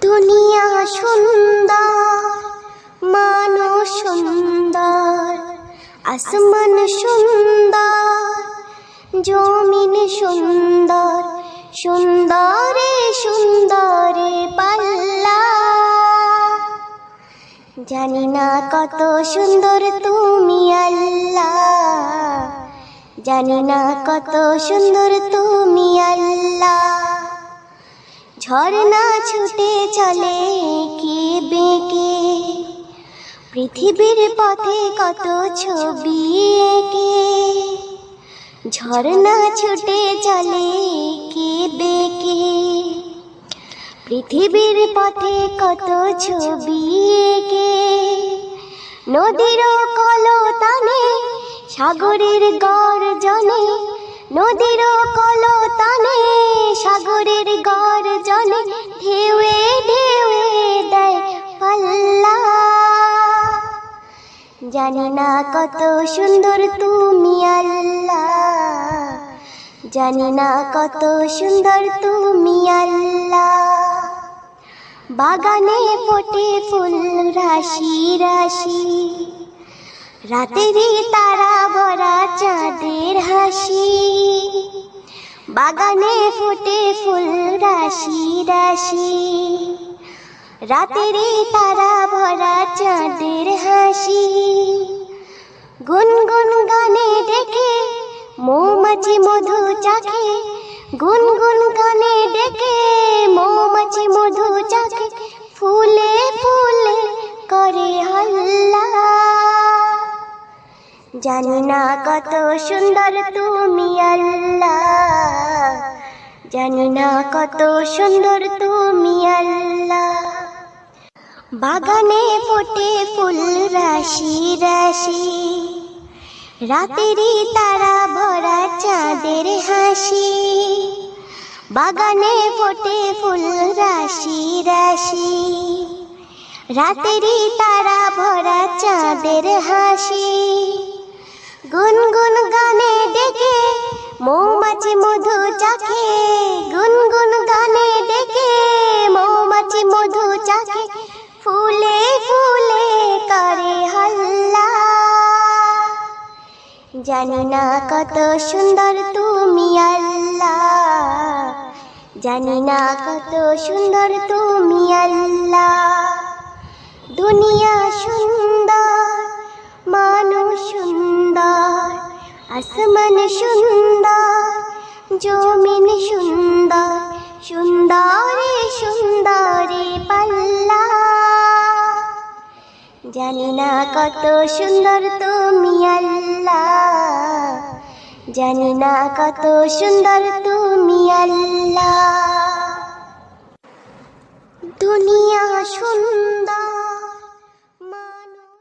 দুনিয়া সুন্দর, মানুষ সুন্দর, আসমান সুন্দর, জমিন সুন্দর, সুন্দরে সুন্দরে পাল্লা। জানি না কত সুন্দর তুমি আল্লাহ, জানি না কত সুন্দর তুমি আল্লাহ। ঝর্ণা ছুটে চলে কি বেঁকে, পৃথিবীর পথে কত ছবি এঁকে। ঝর্ণা ছুটে চলে কি বেঁকে, পৃথিবীর পথে কত ছবি এঁকে। নদীর কলতানে সাগরের গর্জনে, নদীর কলতানে সাগরের গর্জনে, ঢেউয়ে ঢেউয়ে দেয় পাল্লা। জানি না কত সুন্দর তুমি আল্লাহ, জানি না কত সুন্দর তুমি আল্লাহ। বাগানে ফোটে ফুল রাশি রাশি, রাতেরই তারা ভরা চাঁদের হাসি। বাগানে ফোটে ফুল রাশি রাশি, রাতেরই তারা ভরা চাঁদের হাসি। গুনগুন গানে ডেকে মৌমাছি মধু চাখে, গুনগুন গানে ডেকে মৌমাছি মধু চাখে। ফুলে ফুলে করে হল্লা। জানি না কত সুন্দর তুমি আল্লাহ, জানি না কত সুন্দর তুমি আল্লাহ। বাগানে ফোটে ফুল রাশি রাশি, রাতেরই তারা ভরা চাঁদের হাসি। বাগানে ফোটে ফুল রাশি রাশি, রাতেরই তারা ভরা চাঁদের হাসি। গুনগুন গানে ডেকে মৌমাছি মধু চাখে, গুনগুন গানে ডেকে মৌমাছি মধু চাখে। ফুলে ফুলে করে হল্লা। জানি না কত সুন্দর তুমি আল্লাহ, জানি না কত সুন্দর তুমি আল্লাহ। দুনিয়া সুন্দর, মানুষ সুন্দর, আসমান সুন্দর, জমিন সুন্দর, সুন্দরে সুন্দরে পাল্লা। জানি না কত সুন্দর তুমি আল্লাহ, জানি না কত সুন্দর তুমি আল্লাহ।